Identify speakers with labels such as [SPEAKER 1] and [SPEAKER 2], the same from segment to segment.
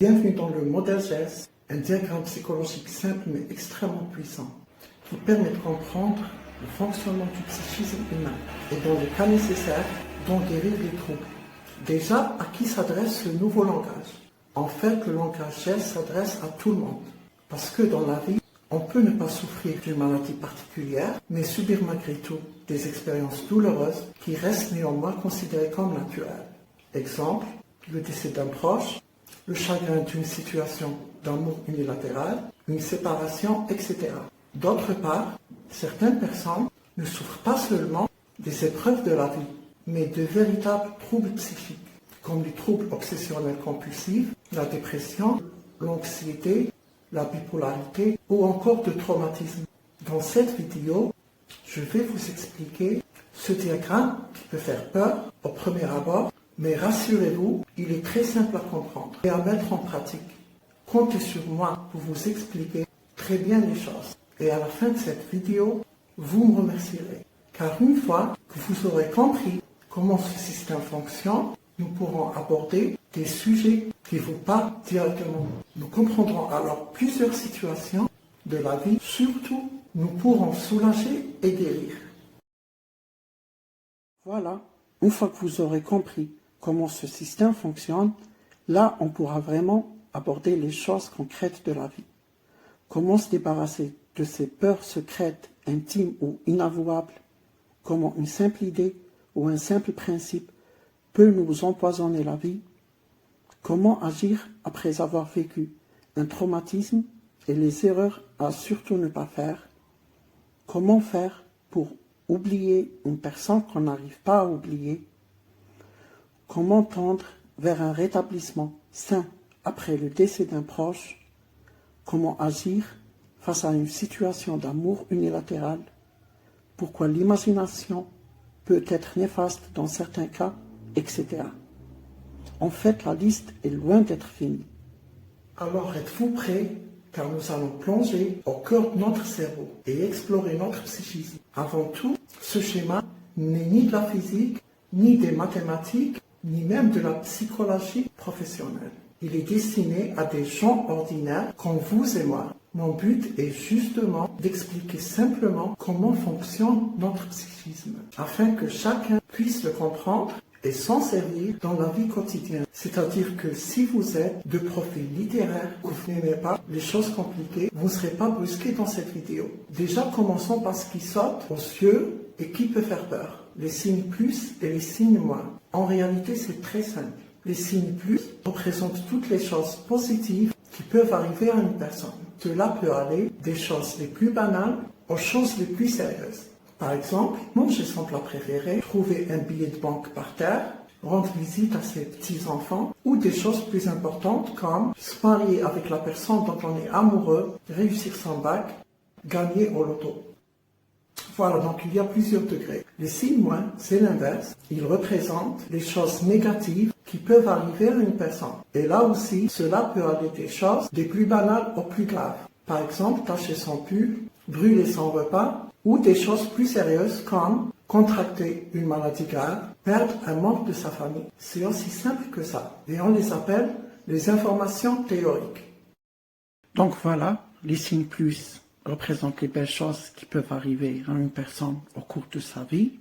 [SPEAKER 1] Bienvenue dans le modèle GES, un diagramme psychologique simple mais extrêmement puissant qui permet de comprendre le fonctionnement du psychisme humain et dans les cas nécessaires d'en guérir les troubles. Déjà, à qui s'adresse ce nouveau langage? En fait, le langage GES s'adresse à tout le monde parce que dans la vie, on peut ne pas souffrir d'une maladie particulière, mais subir malgré tout des expériences douloureuses qui restent néanmoins considérées comme naturelles. Exemple, le décès d'un proche, le chagrin d'une situation d'amour unilatéral, une séparation, etc. D'autre part, certaines personnes ne souffrent pas seulement des épreuves de la vie, mais de véritables troubles psychiques, comme les troubles obsessionnels compulsifs, la dépression, l'anxiété, la bipolarité ou encore de traumatisme. Dans cette vidéo, je vais vous expliquer ce diagramme qui peut faire peur au premier abord, mais rassurez-vous, il est très simple à comprendre et à mettre en pratique. Comptez sur moi pour vous expliquer très bien les choses. Et à la fin de cette vidéo, vous me remercierez. Car une fois que vous aurez compris comment ce système fonctionne, nous pourrons aborder des sujets qui vous parlent directement. Nous comprendrons alors plusieurs situations de la vie. Surtout, nous pourrons soulager et guérir. Voilà, une fois que vous aurez compris comment ce système fonctionne, là on pourra vraiment aborder les choses concrètes de la vie. Comment se débarrasser de ces peurs secrètes, intimes ou inavouables? Comment une simple idée ou un simple principe peut nous empoisonner la vie? Comment agir après avoir vécu un traumatisme et les erreurs à surtout ne pas faire? Comment faire pour oublier une personne qu'on n'arrive pas à oublier? Comment tendre vers un rétablissement sain après le décès d'un proche? Comment agir face à une situation d'amour unilatéral? Pourquoi l'imagination peut être néfaste dans certains cas, etc. En fait, la liste est loin d'être finie. Alors êtes-vous prêts? Car nous allons plonger au cœur de notre cerveau et explorer notre psychisme. Avant tout, ce schéma n'est ni de la physique, ni des mathématiques, ni même de la psychologie professionnelle. Il est destiné à des gens ordinaires comme vous et moi. Mon but est justement d'expliquer simplement comment fonctionne notre psychisme, afin que chacun puisse le comprendre et s'en servir dans la vie quotidienne. C'est-à-dire que si vous êtes de profil littéraire ou vous n'aimez pas les choses compliquées, vous ne serez pas brusqué dans cette vidéo. Déjà, commençons par ce qui saute aux yeux et qui peut faire peur. Les signes plus et les signes moins. En réalité, c'est très simple. Les signes plus représentent toutes les choses positives qui peuvent arriver à une personne. Cela peut aller des choses les plus banales aux choses les plus sérieuses. Par exemple, manger son plat préféré, trouver un billet de banque par terre, rendre visite à ses petits-enfants, ou des choses plus importantes comme se marier avec la personne dont on est amoureux, réussir son bac, gagner au loto. Voilà, donc il y a plusieurs degrés. Les signes moins, c'est l'inverse. Ils représentent les choses négatives qui peuvent arriver à une personne. Et là aussi, cela peut aller des choses des plus banales aux plus graves. Par exemple, tacher son pull, brûler son repas, ou des choses plus sérieuses comme contracter une maladie grave, perdre un membre de sa famille. C'est aussi simple que ça. Et on les appelle les informations théoriques. Donc voilà, les signes plus représentent les belles choses qui peuvent arriver à une personne au cours de sa vie.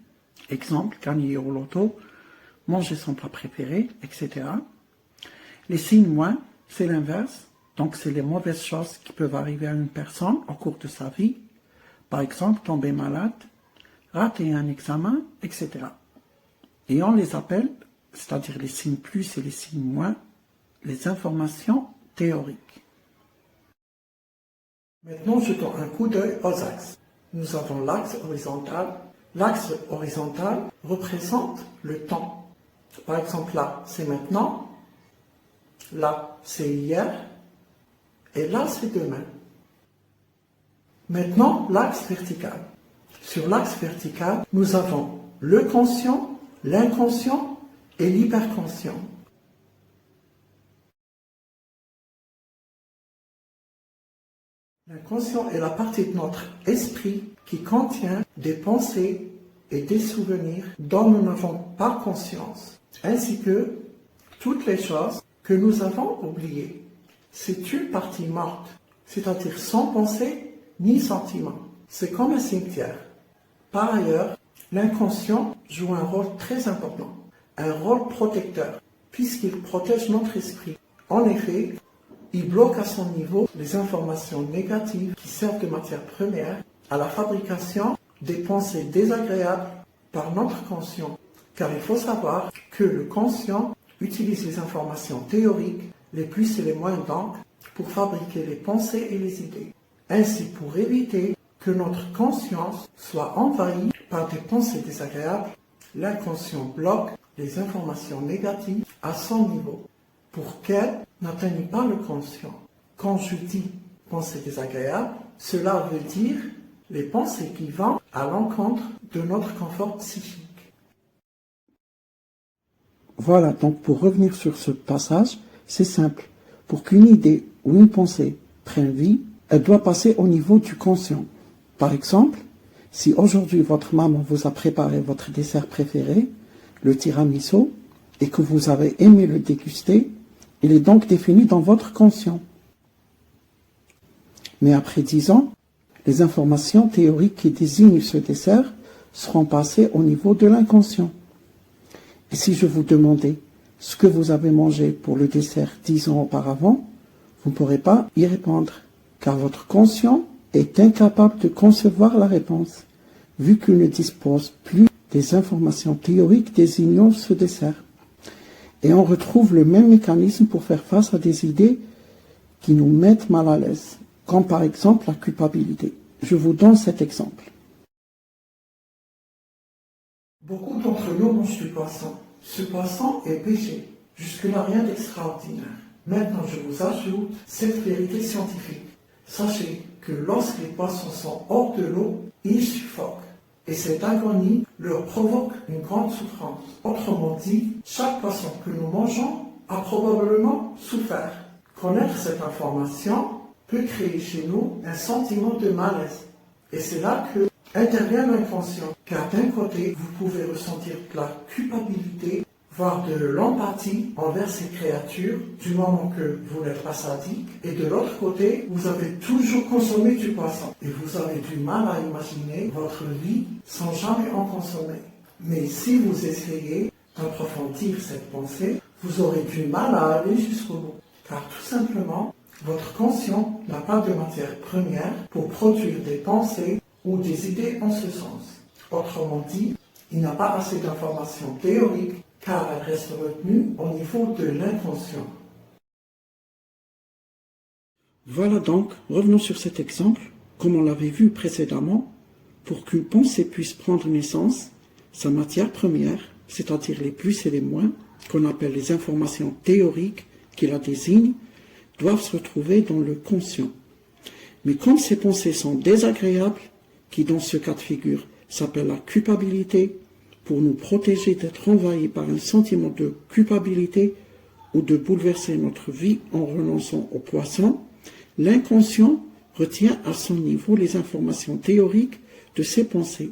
[SPEAKER 1] Exemple, gagner au loto, manger son plat préféré, etc. Les signes moins, c'est l'inverse. Donc c'est les mauvaises choses qui peuvent arriver à une personne au cours de sa vie. Par exemple, tomber malade, rater un examen, etc. Et on les appelle, c'est-à-dire les signes plus et les signes moins, les informations théoriques. Maintenant, jetons un coup d'œil aux axes. Nous avons l'axe horizontal. L'axe horizontal représente le temps. Par exemple, là, c'est maintenant. Là, c'est hier. Et là, c'est demain. Maintenant, l'axe vertical. Sur l'axe vertical, nous avons le conscient, l'inconscient et l'hyperconscient. L'inconscient est la partie de notre esprit qui contient des pensées et des souvenirs dont nous n'avons pas conscience, ainsi que toutes les choses que nous avons oubliées. C'est une partie morte, c'est-à-dire sans pensée ni sentiment. C'est comme un cimetière. Par ailleurs, l'inconscient joue un rôle très important, un rôle protecteur, puisqu'il protège notre esprit. En effet, il bloque à son niveau les informations négatives qui servent de matière première à la fabrication des pensées désagréables par notre conscient. Car il faut savoir que le conscient utilise les informations théoriques, les plus et les moins donc, pour fabriquer les pensées et les idées. Ainsi, pour éviter que notre conscience soit envahie par des pensées désagréables, l'inconscient bloque les informations négatives à son niveau, pour qu'elles n'atteignent pas le conscient. Quand je dis pensées désagréables, cela veut dire les pensées qui vont à l'encontre de notre confort psychique. Voilà, donc pour revenir sur ce passage, c'est simple. Pour qu'une idée ou une pensée prenne vie, elle doit passer au niveau du conscient. Par exemple, si aujourd'hui votre maman vous a préparé votre dessert préféré, le tiramisu, et que vous avez aimé le déguster, il est donc défini dans votre conscient. Mais après 10 ans, les informations théoriques qui désignent ce dessert seront passées au niveau de l'inconscient. Et si je vous demandais ce que vous avez mangé pour le dessert 10 ans auparavant, vous ne pourrez pas y répondre, car votre conscient est incapable de concevoir la réponse, vu qu'il ne dispose plus des informations théoriques désignant ce dessert. Et on retrouve le même mécanisme pour faire face à des idées qui nous mettent mal à l'aise, comme par exemple la culpabilité. Je vous donne cet exemple. Beaucoup d'entre nous mangent du poisson. Ce poisson est pêché. Jusque-là, rien d'extraordinaire. Maintenant, je vous ajoute cette vérité scientifique. Sachez que lorsque les poissons sont hors de l'eau, ils suffoquent. Et cette agonie leur provoque une grande souffrance. Autrement dit, chaque poisson que nous mangeons a probablement souffert. Connaître cette information peut créer chez nous un sentiment de malaise. Et c'est là que intervient l'inconscient. Car d'un côté, vous pouvez ressentir de la culpabilité, voire de l'empathie envers ces créatures, du moment que vous n'êtes pas sadique. Et de l'autre côté, vous avez toujours consommé du poisson. Et vous avez du mal à imaginer votre vie sans jamais en consommer. Mais si vous essayez d'approfondir cette pensée, vous aurez du mal à aller jusqu'au bout. Car tout simplement, votre conscient n'a pas de matière première pour produire des pensées ou des idées en ce sens. Autrement dit, il n'a pas assez d'informations théoriques car elles restent retenues au niveau de l'inconscient. Voilà donc, revenons sur cet exemple, comme on l'avait vu précédemment, pour qu'une pensée puisse prendre naissance, sa matière première, c'est-à-dire les plus et les moins, qu'on appelle les informations théoriques qui la désignent, doivent se retrouver dans le conscient. Mais comme ces pensées sont désagréables, qui dans ce cas de figure s'appelle la culpabilité, pour nous protéger d'être envahis par un sentiment de culpabilité ou de bouleverser notre vie en renonçant au poisson, l'inconscient retient à son niveau les informations théoriques de ses pensées.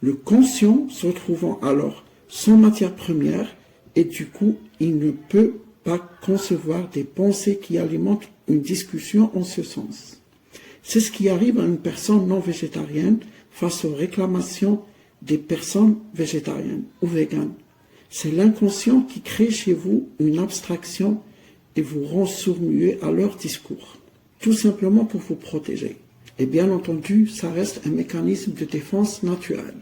[SPEAKER 1] Le conscient se retrouvant alors sans matière première et du coup il ne peut pas concevoir des pensées qui alimentent une discussion en ce sens. C'est ce qui arrive à une personne non végétarienne face aux réclamations des personnes végétariennes ou véganes. C'est l'inconscient qui crée chez vous une abstraction et vous rend sourd-muet à leur discours, tout simplement pour vous protéger. Et bien entendu, ça reste un mécanisme de défense naturel.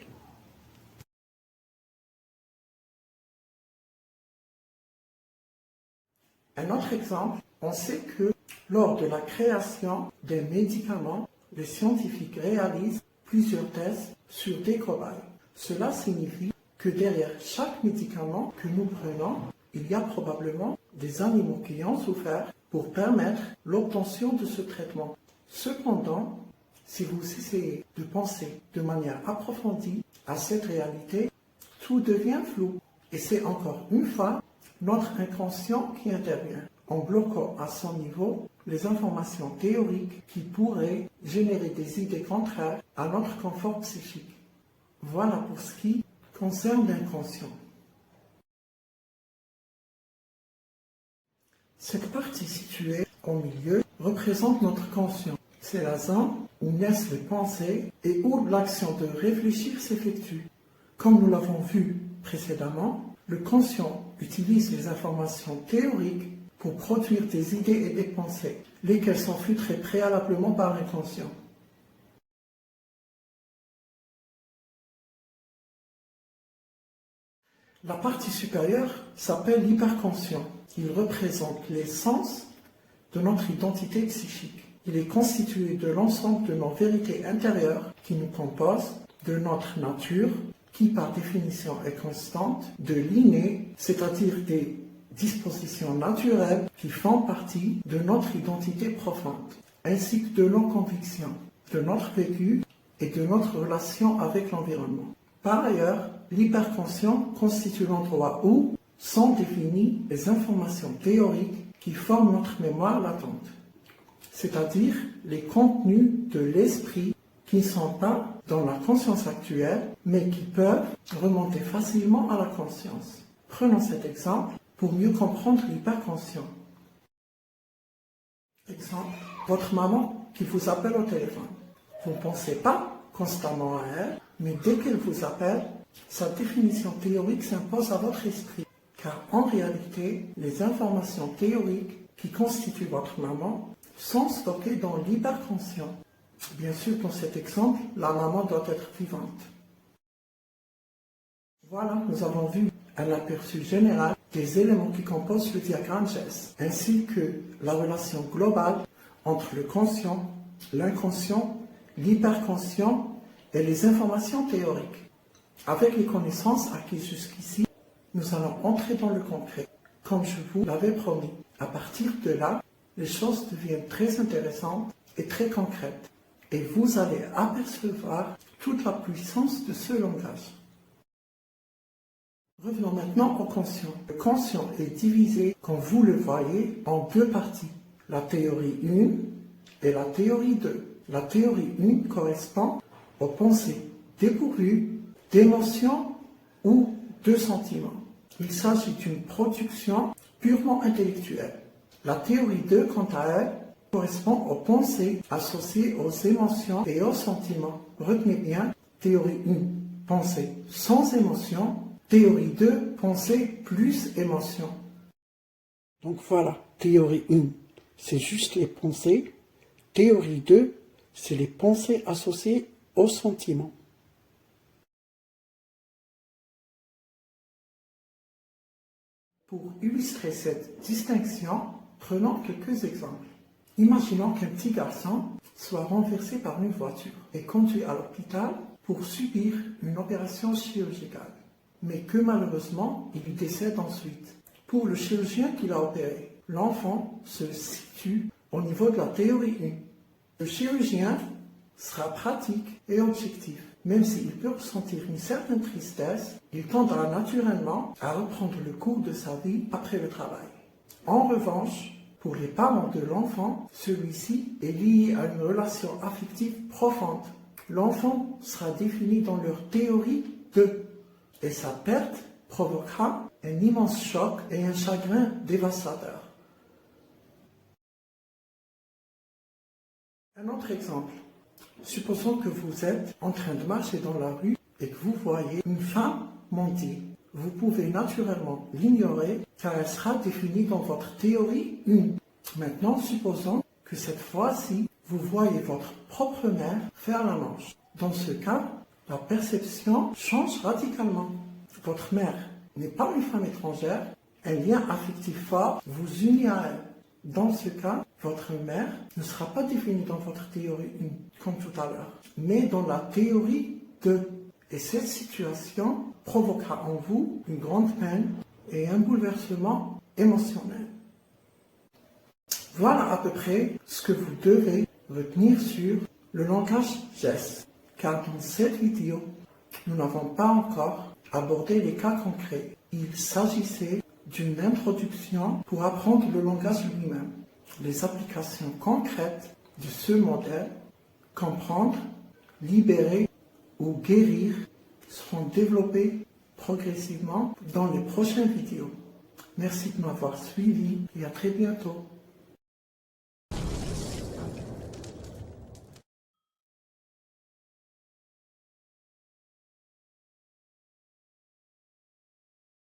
[SPEAKER 1] Un autre exemple, on sait que lors de la création des médicaments, les scientifiques réalisent plusieurs tests sur des cobayes. Cela signifie que derrière chaque médicament que nous prenons, il y a probablement des animaux qui ont souffert pour permettre l'obtention de ce traitement. Cependant, si vous essayez de penser de manière approfondie à cette réalité, tout devient flou. Et c'est encore une fois notre inconscient qui intervient, en bloquant à son niveau les informations théoriques qui pourraient générer des idées contraires à notre confort psychique. Voilà pour ce qui concerne l'inconscient. Cette partie située au milieu représente notre conscient. C'est la zone où naissent les pensées et où l'action de réfléchir s'effectue. Comme nous l'avons vu précédemment, le conscient utilise les informations théoriques pour produire des idées et des pensées, lesquelles sont filtrées préalablement par l'inconscient. La partie supérieure s'appelle l'hyperconscient. Il représente l'essence de notre identité psychique. Il est constitué de l'ensemble de nos vérités intérieures qui nous composent, de notre nature, qui par définition est constante, de l'inné, c'est-à-dire des dispositions naturelles qui font partie de notre identité profonde, ainsi que de nos convictions, de notre vécu et de notre relation avec l'environnement. Par ailleurs, l'hyperconscient constitue l'endroit où sont définies les informations théoriques qui forment notre mémoire latente, c'est-à-dire les contenus de l'esprit qui ne sont pas dans la conscience actuelle, mais qui peuvent remonter facilement à la conscience. Prenons cet exemple pour mieux comprendre l'hyperconscient. Exemple, votre maman qui vous appelle au téléphone. Vous ne pensez pas constamment à elle, mais dès qu'elle vous appelle, sa définition théorique s'impose à votre esprit. Car en réalité, les informations théoriques qui constituent votre maman sont stockées dans l'hyperconscient. Bien sûr, dans cet exemple, la maman doit être vivante. Voilà, nous avons vu un aperçu général des éléments qui composent le diagramme GES, ainsi que la relation globale entre le conscient, l'inconscient, l'hyperconscient et les informations théoriques. Avec les connaissances acquises jusqu'ici, nous allons entrer dans le concret, comme je vous l'avais promis. À partir de là, les choses deviennent très intéressantes et très concrètes, et vous allez apercevoir toute la puissance de ce langage. Revenons maintenant au conscient. Le conscient est divisé, comme vous le voyez, en deux parties, la théorie 1 et la théorie 2. La théorie 1 correspond aux pensées dépourvues d'émotions ou de sentiments. Il s'agit d'une production purement intellectuelle. La théorie 2, quant à elle, correspond aux pensées associées aux émotions et aux sentiments. Retenez bien, théorie 1, pensée sans émotion, théorie 2, pensée plus émotion. Donc voilà, théorie 1, c'est juste les pensées. Théorie 2, c'est les pensées associées aux sentiments. Pour illustrer cette distinction, prenons quelques exemples. Imaginons qu'un petit garçon soit renversé par une voiture et conduit à l'hôpital pour subir une opération chirurgicale, mais que malheureusement, il décède ensuite. Pour le chirurgien qui l'a opéré, l'enfant se situe au niveau de la théorie 1. Le chirurgien sera pratique et objectif. Même s'il peut ressentir une certaine tristesse, il tendra naturellement à reprendre le cours de sa vie après le travail. En revanche, pour les parents de l'enfant, celui-ci est lié à une relation affective profonde. L'enfant sera défini dans leur théorie 2 et sa perte provoquera un immense choc et un chagrin dévastateur. Un autre exemple. Supposons que vous êtes en train de marcher dans la rue et que vous voyez une femme mentir. Vous pouvez naturellement l'ignorer car elle sera définie dans votre théorie 1. Maintenant, supposons que cette fois-ci, vous voyez votre propre mère faire la manche. Dans ce cas, la perception change radicalement. Votre mère n'est pas une femme étrangère, un lien affectif fort vous unit à elle. Dans ce cas, votre mère ne sera pas définie dans votre théorie 1, comme tout à l'heure, mais dans la théorie 2. Et cette situation provoquera en vous une grande peine et un bouleversement émotionnel. Voilà à peu près ce que vous devez retenir sur le langage GES, car dans cette vidéo, nous n'avons pas encore abordé les cas concrets. Il s'agissait d'une introduction pour apprendre le langage lui-même. Les applications concrètes de ce modèle, comprendre, libérer ou guérir, seront développées progressivement dans les prochaines vidéos. Merci de m'avoir suivi et à très bientôt.